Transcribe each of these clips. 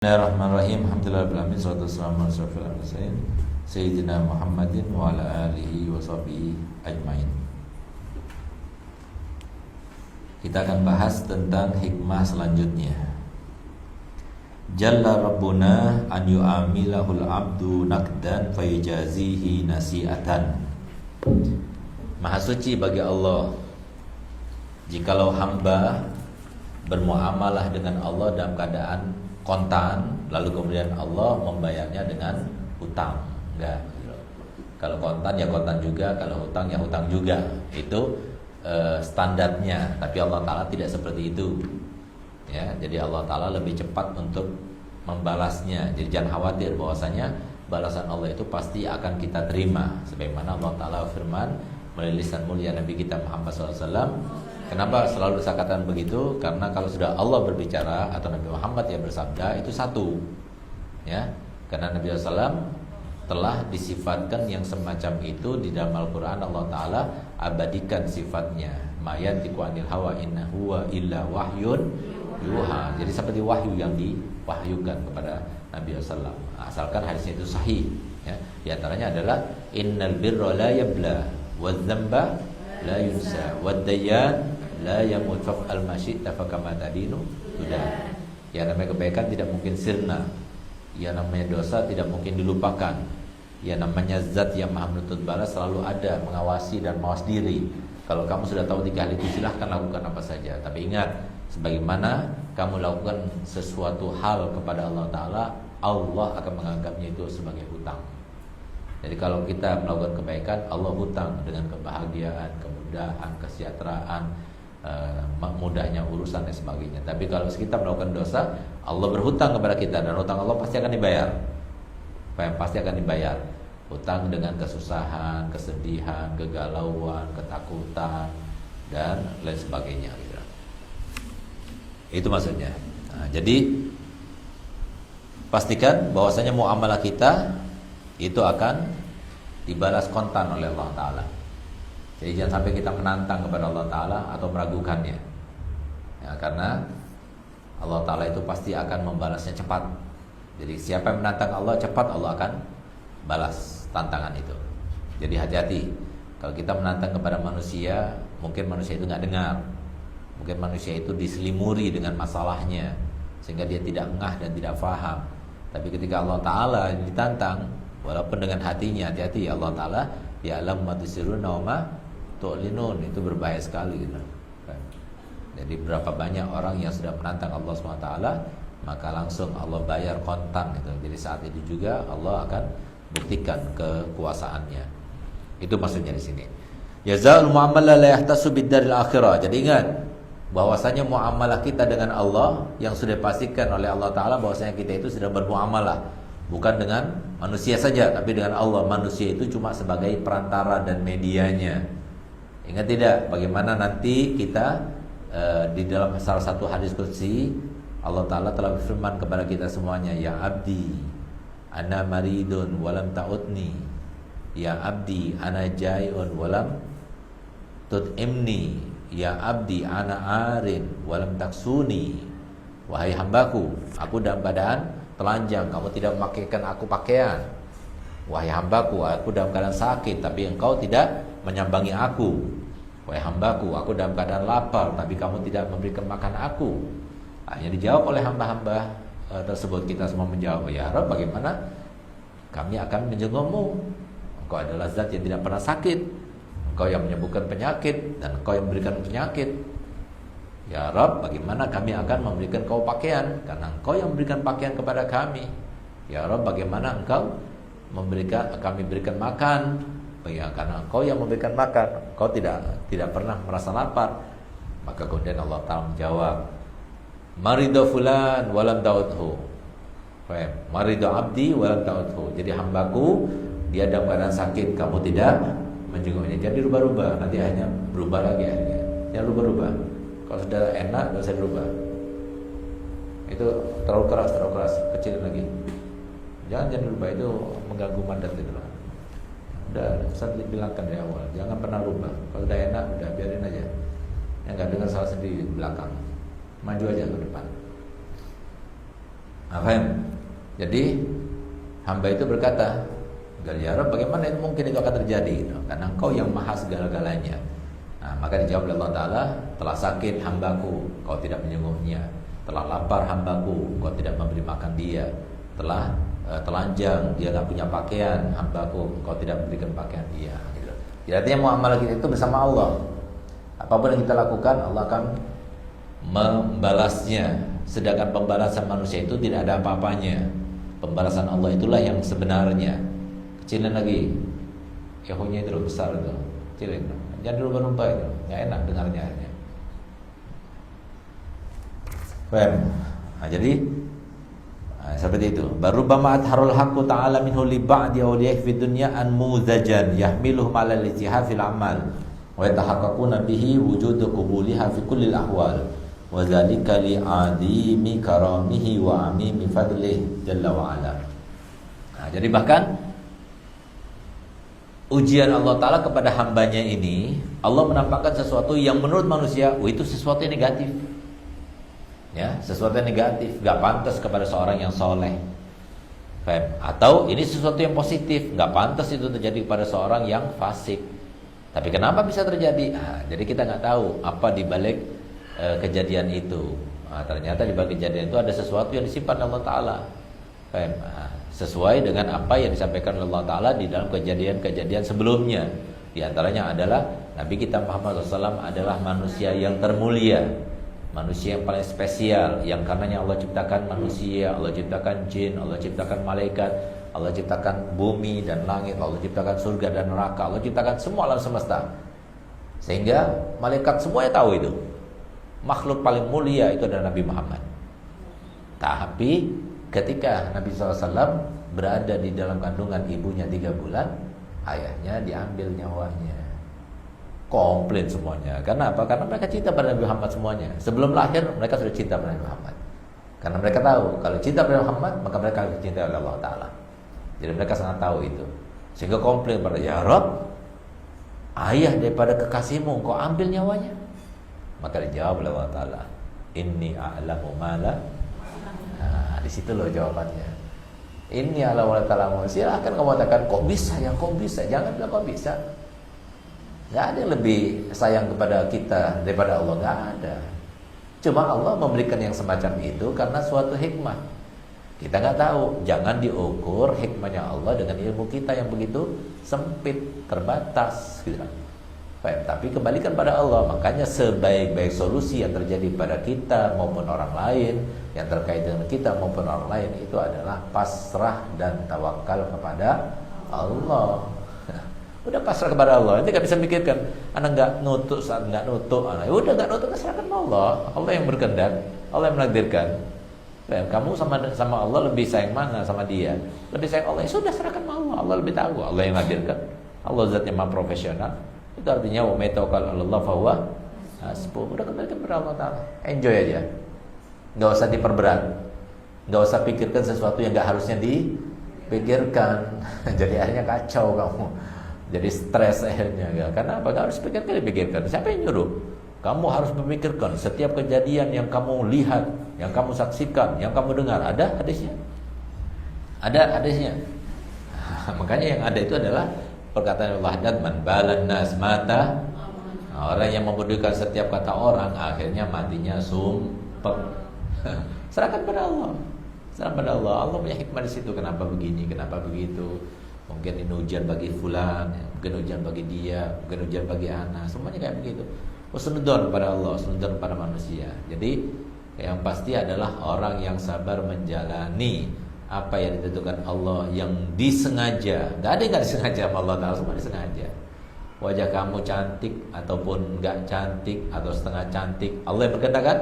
Bismillahirrahmanirrahim. Alhamdulillahirabbil alamin. Wassalatu wassalamu ala asyrofil mursalin sayyidina Muhammadin wa ala alihi wa sahbihi ajmain. Kita akan bahas tentang hikmah selanjutnya. Jalla Rabbuna an yu'amilahul abdu nakdan fayujazihi nasi'atan. Maha suci bagi Allah jikalau hamba bermuamalah dengan Allah dalam keadaan kontan, lalu kemudian Allah membayarnya dengan hutang. Enggak. Kalau kontan ya kontan juga, kalau hutang ya hutang juga. Itu standarnya. Tapi Allah Ta'ala tidak seperti itu. Ya, jadi Allah Ta'ala lebih cepat untuk membalasnya. Jadi jangan khawatir bahwasanya balasan Allah itu pasti akan kita terima. Sebagaimana Allah Ta'ala firman melalui lisan mulia Nabi kita Muhammad SAW. Kenapa selalu saya katakan begitu? Karena kalau sudah Allah berbicara atau Nabi Muhammad yang bersabda itu satu, ya. Karena Nabi SAW telah disifatkan yang semacam itu di dalam Al-Quran. Allah Ta'ala abadikan sifatnya. Ma yantiqu anil hawa inna huwa illa wahyun yuha. Jadi seperti wahyu yang diwahyukan kepada Nabi SAW. Asalkan hadisnya itu sahih, ya. Di antaranya adalah innal birra la yabla wa dzamba la yunsa wa dayyan la yamut fa'al masyi'ta fakama tadinu sudah. Ya namanya kebaikan tidak mungkin sirna. Ya namanya dosa tidak mungkin dilupakan. Ya namanya zat yang maha menuntut balas selalu ada, mengawasi dan mawas diri. Kalau kamu sudah tahu 3 hal itu silahkan lakukan apa saja. Tapi ingat, sebagaimana kamu lakukan sesuatu hal kepada Allah Ta'ala, Allah akan menganggapnya itu sebagai hutang. Jadi kalau kita melakukan kebaikan, Allah hutang dengan kebahagiaan, kemudahan, kesejahteraan, mudahnya urusan dan sebagainya. Tapi kalau kita melakukan dosa, Allah berhutang kepada kita dan hutang Allah pasti akan dibayar. Pasti akan dibayar. Hutang dengan kesusahan, kesedihan, kegalauan, ketakutan dan lain sebagainya. Itu maksudnya. Nah, jadi pastikan bahwasanya muamalah kita itu akan dibalas kontan oleh Allah Ta'ala. Jadi jangan sampai kita menantang kepada Allah Ta'ala atau meragukannya, ya, karena Allah Ta'ala itu pasti akan membalasnya cepat. Jadi siapa yang menantang Allah, cepat Allah akan balas tantangan itu. Jadi hati-hati. Kalau kita menantang kepada manusia, mungkin manusia itu gak dengar. Mungkin manusia itu diselimuri dengan masalahnya sehingga dia tidak ngah dan tidak faham. Tapi ketika Allah Ta'ala ditantang, walaupun dengan hatinya, hati-hati. Allah Ta'ala ya'lamu ma tusirruna wa ma tu'linun. Itu berbahaya sekali gitu. Jadi berapa banyak orang yang sudah menantang Allah SWT, maka langsung Allah bayar kontan gitu. Jadi saat itu juga Allah akan buktikan kekuasaannya. Itu maksudnya di sini. Jazaa'ul mu'amalah la yahtasu bid-daril akhirah. Jadi ingat bahwasanya muamalah kita dengan Allah yang sudah dipastikan oleh Allah Ta'ala bahwasanya kita itu sudah bermuamalah bukan dengan manusia saja, tapi dengan Allah. Manusia itu cuma sebagai perantara dan medianya. Ingat tidak bagaimana nanti kita di dalam salah satu hadis qudsi Allah Ta'ala telah berfirman kepada kita semuanya, ya abdi ana maridun walam ta'udni, ya abdi ana jai'un walam tut'imni, ya abdi ana arin walam taksuni. Wahai hambaku, aku dalam keadaan telanjang, kamu tidak memakaikan aku pakaian. Wahai hambaku, aku dalam keadaan sakit, tapi engkau tidak menyambangi aku. Wahai hambaku, aku dalam keadaan lapar, tapi kamu tidak memberikan makan aku. Hanya dijawab oleh hamba-hamba tersebut. Kita semua menjawab, ya Rabb, bagaimana kami akan menjengukmu? Engkau adalah zat yang tidak pernah sakit, engkau yang menyembuhkan penyakit, dan engkau yang memberikan penyakit. Ya Rabb, bagaimana kami akan memberikan kau pakaian? Karena engkau yang memberikan pakaian kepada kami. Ya Rabb, bagaimana engkau kami berikan makan? Ya, karena engkau yang memberikan makan. Engkau tidak pernah merasa lapar. Maka kemudian Allah Ta'ala menjawab, marido fulan walam ta'udhu. Marido abdi walam ta'udhu. Jadi hambaku dia dalam keadaan sakit, kamu tidak menjenguknya. Jadi rubah-rubah, nanti hanya berubah lagi akhirnya. Jangan rubah-rubah. Kalau sudah enak, tidak usah dirubah. Itu terlalu keras, kecilin lagi. Jangan dirubah, itu mengganggu mandat itu. Udah, saya bilangkan dari awal, jangan pernah rubah. Kalau udah enak, udah biarin aja. Yang nggak dengar salah sendiri di belakang. Maju aja ke depan. Paham? Jadi hamba itu berkata, ya Rabb, bagaimana itu mungkin itu akan terjadi gitu? Karena Engkau yang maha segala-galanya. Nah, maka dijawab oleh Allah Ta'ala, telah sakit hambaku, kau tidak menyembuhnya. Telah lapar hambaku, kau tidak memberi makan dia. Telah telanjang, dia tidak punya pakaian, hambaku, kau tidak berikan pakaian dia gitu. Jadi artinya muamalah kita itu bersama Allah. Apapun yang kita lakukan, Allah akan membalasnya. Sedangkan pembalasan manusia itu tidak ada apa-apanya. Pembalasan Allah itulah yang sebenarnya. Kecilin lagi, ehonya itu besar itu, kecilin. Jangan dulu berubah itu, nggak enak dengarnya. Paham? Nah, jadi seperti itu. Baru bama atharul haqqu ta'ala minhu li ba'di awliyah fi dunya an muzajan yahmiluhum 'ala al-ijtihad fil amal wa yatahaqqaquna bihi wujudu qubuliha fi kulli al-ahwal wa dzalika li 'azimi karamihi wa 'amimi fadlihi jalla wa 'ala. Nah, jadi bahkan ujian Allah Ta'ala kepada hambanya ini, Allah menampakkan sesuatu yang menurut manusia, itu sesuatu yang negatif. Ya, sesuatu yang negatif, gak pantas kepada seorang yang soleh. Atau ini sesuatu yang positif, gak pantas itu terjadi kepada seorang yang fasik. Tapi kenapa bisa terjadi? Nah, jadi kita gak tahu apa dibalik kejadian itu. Nah, ternyata dibalik kejadian itu ada sesuatu yang disimpan Allah Ta'ala. Sesuai dengan apa yang disampaikan oleh Allah Ta'ala di dalam kejadian-kejadian sebelumnya. Di antaranya adalah Nabi kita Muhammad SAW adalah manusia yang termulia, manusia yang paling spesial, yang karenanya Allah ciptakan manusia, Allah ciptakan jin, Allah ciptakan malaikat, Allah ciptakan bumi dan langit, Allah ciptakan surga dan neraka, Allah ciptakan semua alam semesta. Sehingga malaikat semuanya tahu itu. Makhluk paling mulia itu adalah Nabi Muhammad. Tapi ketika Nabi SAW berada di dalam kandungan ibunya 3 bulan, ayahnya diambil nyawanya. Komplain semuanya. Karena apa? Karena mereka cinta pada Nabi Muhammad semuanya. Sebelum lahir mereka sudah cinta pada Nabi Muhammad. Karena mereka tahu kalau cinta pada Muhammad, maka mereka akan dicintai oleh Allah Ta'ala. Jadi mereka sangat tahu itu. Sehingga komplain pada, ya Rabb, ayah daripada kekasihmu, kau ambil nyawanya. Maka dijawab oleh Allah Ta'ala, inni a'lamu ma la. Nah, di situ loh jawabannya. Inni a'lamu ma la ta'lamun. Silahkan kamu katakan, kok bisa ya, kok bisa. Jangan bilang kok bisa. Gak ada yang lebih sayang kepada kita daripada Allah, gak ada. Cuma Allah memberikan yang semacam itu karena suatu hikmah. Kita gak tahu. Jangan diukur hikmahnya Allah dengan ilmu kita yang begitu sempit, terbatas gitu. Tapi kembalikan pada Allah. Makanya sebaik-baik solusi yang terjadi pada kita maupun orang lain, yang terkait dengan kita maupun orang lain, itu adalah pasrah dan tawakal kepada Allah. Udah pasrah kepada Allah. Nanti gak bisa mikirkan, anak gak nutuk saat gak nutuk. Udah gak nutuk, serahkan Allah. Allah yang berkehendak, Allah yang menakdirkan. Kamu sama Allah lebih sayang mana sama dia? Lebih sayang Allah, ya sudah serahkan Allah. Allah lebih tahu, Allah yang menakdirkan. Allah zatnya maha profesional. Itu artinya wa may tawakkal 'ala Allah fa huwa hasbuh. Udah kembalikan kepada Allah Ta'ala. Enjoy aja. Enggak usah diperberat. Enggak usah pikirkan sesuatu yang enggak harusnya dipikirkan. Jadi akhirnya kacau kamu. Jadi stres akhirnya. Karena apa? Enggak harus dipikirkan. Siapa yang nyuruh? Kamu harus memikirkan setiap kejadian yang kamu lihat, yang kamu saksikan, yang kamu dengar. Ada hadisnya? Ada hadisnya. Makanya yang ada itu adalah perkataan Allah, man balan nas mata. Orang yang mempedulikan setiap kata orang, akhirnya matinya sumpek. Serahkan pada Allah. Serahkan pada Allah. Allah punya hikmah di situ. Kenapa begini? Kenapa begitu? Mungkin ini ujian bagi fulan, mungkin ujian bagi dia, mungkin ujian bagi anak. Semuanya kayak begitu. Husnudon pada Allah, husnudon pada manusia. Jadi yang pasti adalah orang yang sabar menjalani apa yang ditentukan Allah, yang disengaja. Gak ada yang gak disengaja sama Allah Ta'ala, semua disengaja. Wajah kamu cantik ataupun gak cantik atau setengah cantik, Allah yang berkehendak kan?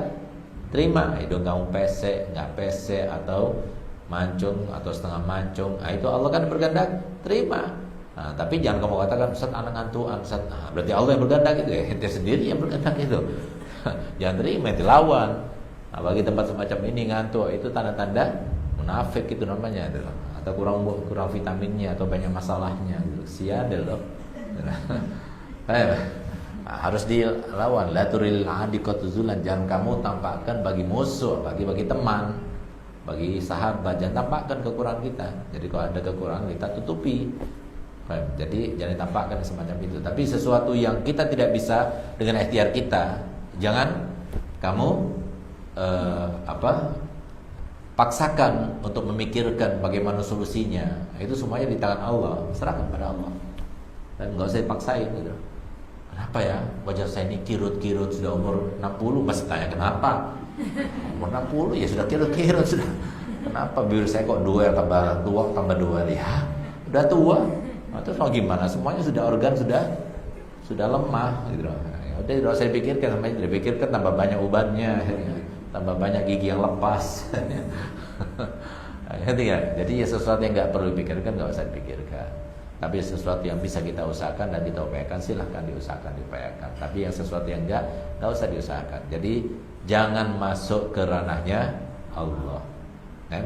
Terima. Hidung kamu pesek, gak pesek, atau mancung atau setengah mancung, itu Allah kan berkehendak, terima. Nah, tapi jangan kamu katakan, Ustaz anak ngantuan, Ustaz. Nah, berarti Allah yang berkehendak itu ya, ente sendiri yang berkehendak itu. Jangan terima, dilawan. Nah, bagi tempat semacam ini ngantuk, itu tanda-tanda munafik itu namanya itu. Atau kurang vitaminnya atau banyak masalahnya gitu. Siadel loh. Harus dilawan. La turil adiqatu zulan, jangan kamu tampakkan bagi musuh, bagi teman. bagi sahabat, jangan tampakkan kekurangan kita. Jadi kalau ada kekurangan kita tutupi. Jadi jangan tampakkan semacam itu. Tapi sesuatu yang kita tidak bisa dengan ikhtiar kita, jangan kamu paksakan untuk memikirkan bagaimana solusinya. Itu semuanya di tangan Allah, serahkan pada Allah. Dan nggak usah dipaksain gitu. Kenapa ya wajah saya ini kirut-kirut, sudah umur 60 masih tanya kenapa? Umur 60 ya sudah kirut-kirut sudah. Kenapa bibir saya kok 2 tambah tua tambah 2 ya? Udah tua. Nah, terus mau gimana? Semuanya sudah organ sudah lemah gitu. Ya udah tidak usah dipikirkan, sampai dipikirkan tambah banyak ubannya, tambah banyak gigi yang lepas. Jadi ya sesuatu yang nggak perlu dipikirkan nggak usah dipikirkan. Tapi sesuatu yang bisa kita usahakan dan kita upayakan silahkan diusahakan, diupayakan. Tapi yang sesuatu yang nggak usah diusahakan. Jadi jangan masuk ke ranahnya Allah, kan?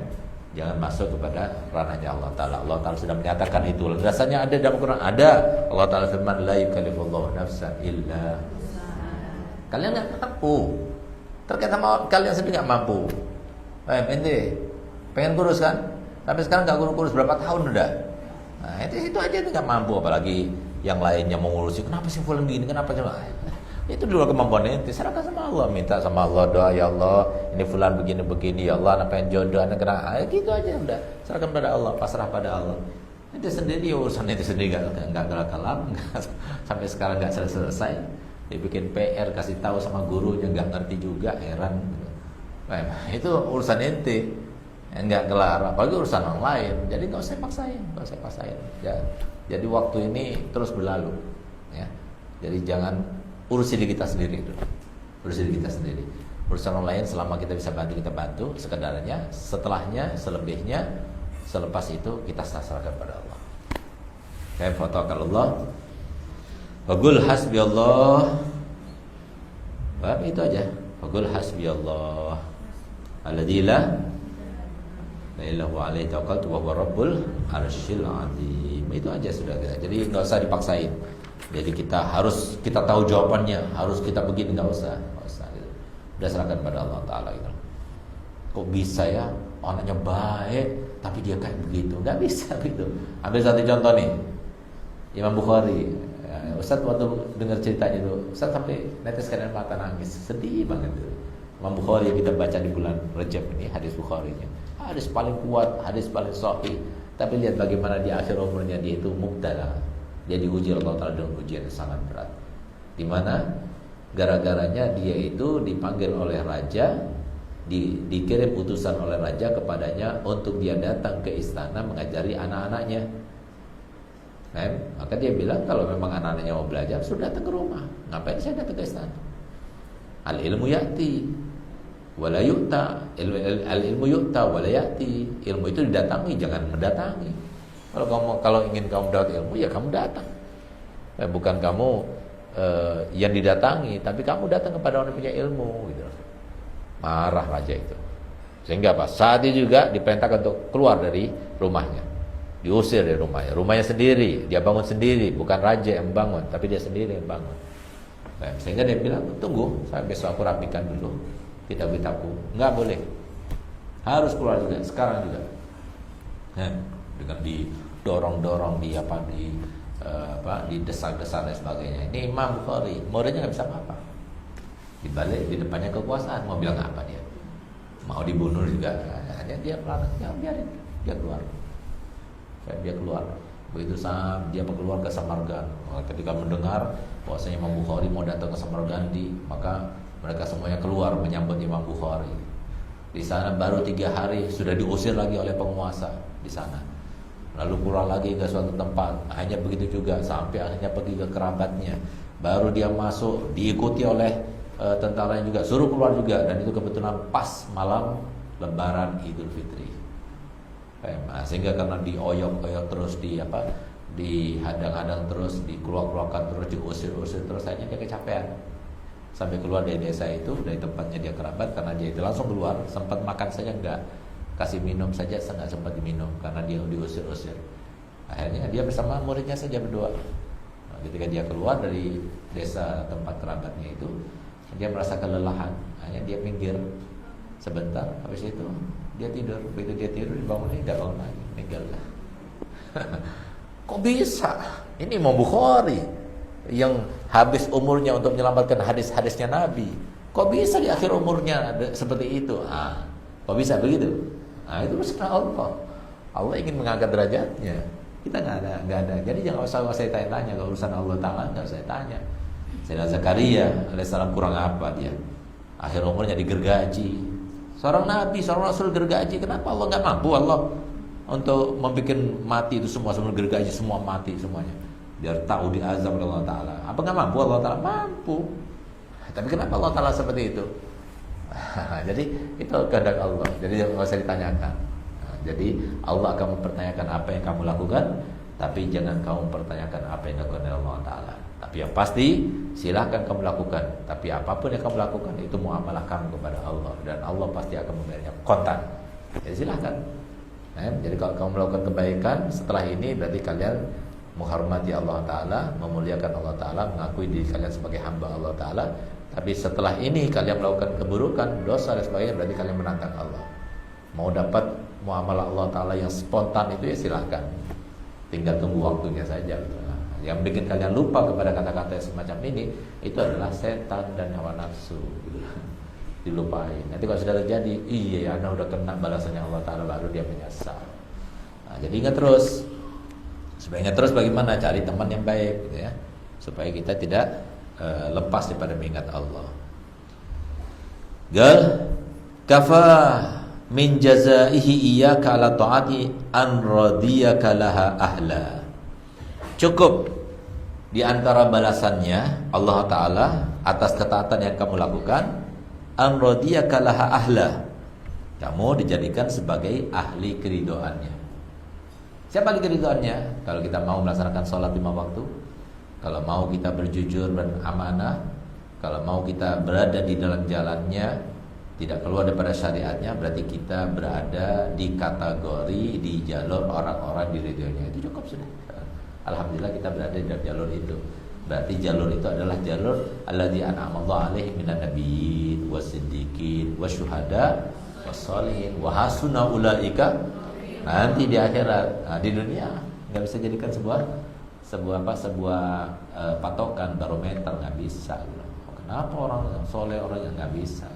Jangan masuk kepada ranahnya Allah Ta'ala. Allah Ta'ala sudah menyatakan itu. Rasanya ada dalam Quran, ada. Allah Ta'ala firman, la yukallifullahu nafsan illa. Kalian nggak mampu. Terkait sama kalian sendiri nggak mampu. Ente pengen kurus kan? Tapi sekarang nggak kurus berapa tahun udah. Nah itu aja nggak mampu, apalagi yang lainnya mau ngurusi. Kenapa sih fulan begini? Kenapa coba? Itu di luar kemampuan ente. Serahkan sama Allah, minta sama Allah, doa ya Allah, ini fulan begini-begini ya Allah, anak pengen jodoh, anak kena, gitu aja udah. Serahkan pada Allah, pasrah pada Allah. Itu sendiri urusan itu sendiri enggak kelam, sampai sekarang enggak selesai. Dia bikin PR, kasih tahu sama gurunya enggak ngerti juga, heran. Nah, itu urusan ente. Enggak kelar, apalagi urusan orang lain. Jadi enggak usah paksain, ya. Jadi waktu ini terus berlalu, ya. Jadi jangan urus diri kita sendiri dulu. Urus diri kita sendiri. Urusan orang lain selama kita bisa bantu, kita bantu sekedarnya. Setelahnya, selebihnya, selepas itu kita serahkan pada Allah. Kayak fatakallah. Faqul hasbiyallah. Itu aja. Faqul hasbiyallah. Alladzi la ilaha illa alaihi tawakkaltu wa huwa rabbul arsyil azim. Itu aja sudah. Jadi enggak usah dipaksain. Jadi kita tahu jawabannya, harus kita begini, nggak usah gitu. Udah serahkan pada Allah Ta'ala gitu. Kok bisa ya anaknya baik tapi dia kayak begitu? Nggak bisa gitu. Ambil satu contoh nih, Imam Bukhari. Ustaz waktu dengar ceritanya itu, Ustaz sampai neteskan air mata, nangis, sedih banget itu. Imam Bukhari yang kita baca di bulan Rajab ini, hadis Bukharinya, hadis paling kuat, hadis paling sahih. Tapi lihat bagaimana di akhir umurnya dia itu mubtala. Dia diuji Allah Ta'ala dengan ujian yang sangat berat. Di mana gara-garanya dia itu dipanggil oleh raja, dikirim utusan oleh raja kepadanya untuk dia datang ke istana mengajari anak-anaknya. Maka dia bilang kalau memang anak-anaknya mau belajar sudah datang ke rumah. Ngapain saya datang ke istana? Al ilmu ya'ti wala yu'ta. Al ilmu yu'ta wala ya'ti. Ilmu itu didatangi, jangan mendatangi. Kalau ingin kamu dapat ilmu, ya kamu datang. Bukan kamu yang didatangi, tapi kamu datang kepada orang yang punya ilmu. Gitu. Marah raja itu. Sehingga apa? Saat itu juga diperintahkan untuk keluar dari rumahnya, diusir dari rumahnya. Rumahnya sendiri, dia bangun sendiri, bukan raja yang bangun, tapi dia sendiri yang bangun. Sehingga dia bilang, tunggu, saya besok aku rapikan dulu kitab-kitabku. Enggak boleh, harus keluar juga, sekarang juga. Dengan didorong-dorong, didesak-desak dan sebagainya. Ini Imam Bukhari, muridnya nggak bisa apa-apa. Dibalik di depannya kekuasaan, mau bilang apa dia? Mau dibunuh juga, hanya dia pelan, ya biarin dia keluar. Dia keluar. Begitu saat dia keluar ke Samarkand, ketika mendengar bahwasanya Imam Bukhari mau datang ke Samarkandi, maka mereka semuanya keluar menyambut Imam Bukhari. Di sana baru 3 hari sudah diusir lagi oleh penguasa di sana. Lalu pulang lagi ke suatu tempat, hanya begitu juga sampai akhirnya pergi ke kerabatnya. Baru dia masuk, diikuti oleh tentara yang juga suruh keluar juga, dan itu kebetulan pas malam Lebaran Idul Fitri. Sehingga karena dioyok-oyok terus, dihadang-hadang terus, dikeluarkan terus, diusir-usir terus, akhirnya dia kecapean. Sampai keluar dari desa itu, dari tempatnya dia kerabat, karena dia itu langsung keluar, sempat makan saja enggak. Kasih minum saja nggak sempat diminum karena dia diusir-usir. Akhirnya dia bersama muridnya saja berdoa. Ketika dia keluar dari desa tempat kerabatnya itu, dia merasa kelelahan. Hanya dia minggir sebentar, habis itu Dia tidur, begitu dia tidur dibangun lagi, nggak bangun lagi, meninggal lah. Kok bisa? Ini Imam Bukhari yang habis umurnya untuk menyelamatkan hadis-hadisnya Nabi. Kok bisa di akhir umurnya seperti itu? Kok bisa begitu? Itu urusan Allah. Allah ingin mengangkat derajatnya. Kita nggak ada. Jadi jangan usah saya tanya kalau urusan Allah Taala, nggak saya tanya. Sayyidina Zakaria alaihissalam kurang apa dia? Akhir umurnya digergaji. Seorang nabi, seorang rasul gergaji. Kenapa Allah nggak mampu Allah untuk membuat mati itu semua gergaji semua mati semuanya? Biar tahu diazab oleh Allah Taala. Apa nggak mampu Allah Taala? Mampu. Tapi kenapa Allah Taala seperti itu? Jadi itu kehendak Allah. Jadi jangan usah ditanyakan. Jadi Allah akan mempertanyakan apa yang kamu lakukan, tapi jangan kamu mempertanyakan apa yang dilakukan oleh Allah Taala. Tapi yang pasti silahkan kamu lakukan. Tapi apapun yang kamu lakukan itu muamalah kamu kepada Allah, dan Allah pasti akan membayarnya kontan. Jadi silahkan. Jadi kalau kamu melakukan kebaikan setelah ini, berarti kalian menghormati Allah Ta'ala, memuliakan Allah Ta'ala, mengakui diri kalian sebagai hamba Allah Ta'ala. Tapi setelah ini kalian melakukan keburukan, dosa dan sebagainya, berarti kalian menantang Allah. Mau dapat muamalah Allah Ta'ala yang spontan itu ya silahkan, tinggal tunggu waktunya saja. Yang bikin kalian lupa kepada kata-kata semacam ini, itu adalah setan dan hawa nafsu. Dilupain. Nanti kalau sudah terjadi, iya Anda udah kena balasannya Allah Ta'ala, baru dia menyesal. Jadi ingat terus. Supaya ingat terus bagaimana cari teman yang baik gitu ya, supaya kita tidak lepas daripada mengingat Allah. Kafa min jazaihi iyyaka ala taati an radiyaka laha ahla. Cukup di antara balasannya Allah Ta'ala atas ketaatan yang kamu lakukan, an radiyaka laha ahla, kamu dijadikan sebagai ahli keridhaannya. Siapa ahli keridhaannya? Kalau kita mau melaksanakan sholat 5 waktu, kalau mau kita berjujur dan amanah, kalau mau kita berada di dalam jalannya, tidak keluar daripada syariatnya, berarti kita berada di kategori, di jalur orang-orang diridhoinya. Itu cukup sudah. Alhamdulillah kita berada di dalam jalur itu. Berarti jalur itu adalah jalur alladzi an'ama Allahu 'alaihim minan nabiyyin wasiddiqin wasyuhada wassalihin wa hasuna ulaika. Nanti di akhirat, di dunia nggak bisa jadikan sebuah patokan barometer, nggak bisa. Kenapa orang soleh orang yang nggak bisa?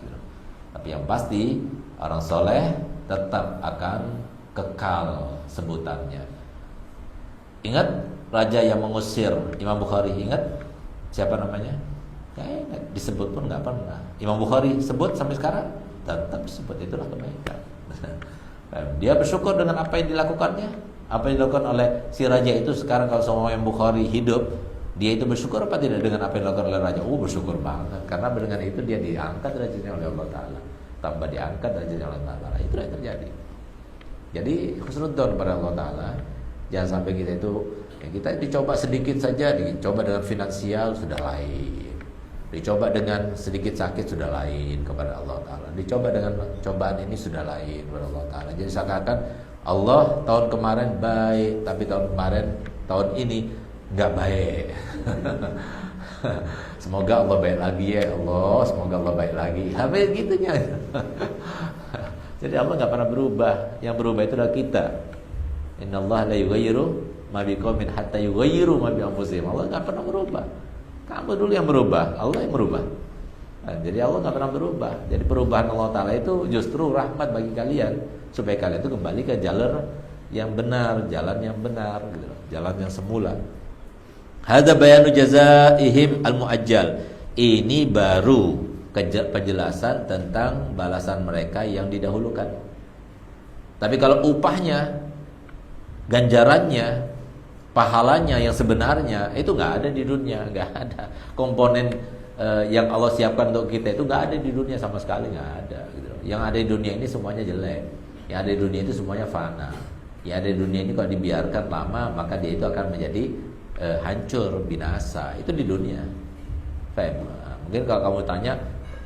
Tapi yang pasti orang soleh tetap akan kekal sebutannya. Ingat raja yang mengusir Imam Bukhari, ingat siapa namanya? Nggak ingat, disebut pun nggak pernah. Imam Bukhari sebut sampai sekarang tetap disebut, itulah kebaikan. Dia bersyukur dengan apa yang dilakukannya, apa yang dilakukan oleh si raja itu. Sekarang kalau semua Imam Bukhari hidup, dia itu bersyukur apa tidak dengan apa yang dilakukan oleh raja? Bersyukur banget, karena dengan itu dia diangkat derajatnya oleh Allah Ta'ala, tambah diangkat derajatnya oleh Allah Ta'ala. Itulah yang terjadi. Jadi husnudzon kepada Allah Ta'ala. Jangan sampai kita itu dicoba sedikit saja, dicoba dengan finansial sudah lain, dicoba dengan sedikit sakit sudah lain kepada Allah Ta'ala, dicoba dengan cobaan ini sudah lain kepada Allah Ta'ala. Jadi seakan-akan Allah tahun kemarin baik, tapi tahun ini nggak baik. Semoga Allah baik lagi ya Allah, semoga Allah baik lagi. Habis gitunya. Jadi Allah nggak pernah berubah. Yang berubah itu adalah kita. Innallaha la yughayyiru ma biqaumin hatta yughayyiru ma bi anfusihim. Allah nggak pernah berubah. Kamu dulu yang berubah, Allah yang berubah. Jadi Allah nggak pernah berubah. Jadi perubahan Allah Ta'ala itu justru rahmat bagi kalian, supaya kalian itu kembali ke jalur yang benar, jalan yang benar, gitu, jalan yang semula. Hadza bayanu jazaihim al-muajjal. Ini baru penjelasan tentang balasan mereka yang didahulukan. Tapi kalau upahnya, ganjarannya, pahalanya yang sebenarnya itu nggak ada di dunia, nggak ada. Komponen yang Allah siapkan untuk kita itu nggak ada di dunia sama sekali, nggak ada. Gitu. Yang ada di dunia ini semuanya jelek, yang ada di dunia itu semuanya fana. Yang ada di dunia ini kalau dibiarkan lama, maka dia itu akan menjadi hancur, binasa. Itu di dunia. Mungkin kalau kamu tanya,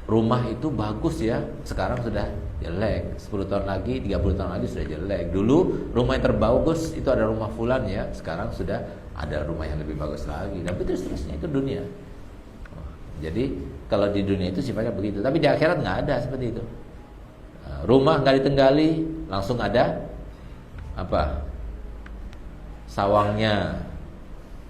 rumah itu bagus ya, sekarang sudah jelek. 10 tahun lagi, 30 tahun lagi sudah jelek. Dulu rumah yang terbagus itu ada rumah fulan ya, sekarang sudah ada rumah yang lebih bagus lagi. Tapi terus terusnya itu dunia. Jadi kalau di dunia itu sifatnya begitu, tapi di akhirat nggak ada seperti itu. Rumah nggak ditinggali, langsung ada apa? Sawangnya,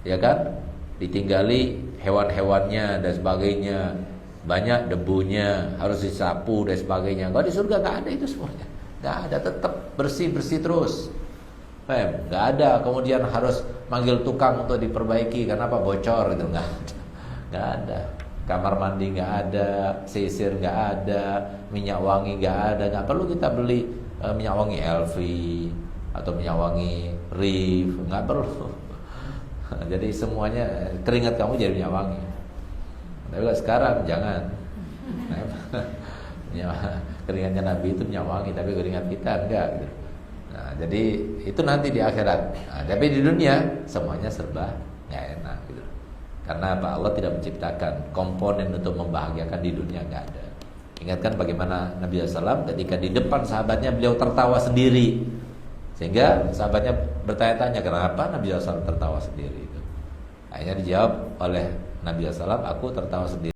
ya kan? Ditinggali hewan-hewannya dan sebagainya, banyak debunya, harus disapu dan sebagainya. Kalau di surga nggak ada itu semuanya, nggak ada, tetap bersih terus. Nggak ada kemudian harus manggil tukang untuk diperbaiki karena apa, bocor gitu, nggak ada. Kamar mandi nggak ada, sisir nggak ada, minyak wangi nggak ada, nggak perlu kita beli minyak wangi LV atau minyak wangi Rif, nggak perlu. Jadi semuanya keringat kamu jadi minyak wangi. Tapi kalau sekarang jangan. Keringatnya Nabi itu minyak wangi, tapi keringat kita enggak gitu. Nah, jadi itu nanti di akhirat. Nah, tapi di dunia semuanya serba nggak enak gitu. Karena apa? Allah tidak menciptakan komponen untuk membahagiakan di dunia, nggak ada. Ingatkan bagaimana Nabi SAW ketika di depan sahabatnya beliau tertawa sendiri, sehingga sahabatnya bertanya-tanya kenapa Nabi SAW tertawa sendiri itu. Akhirnya dijawab oleh Nabi SAW, aku tertawa sendiri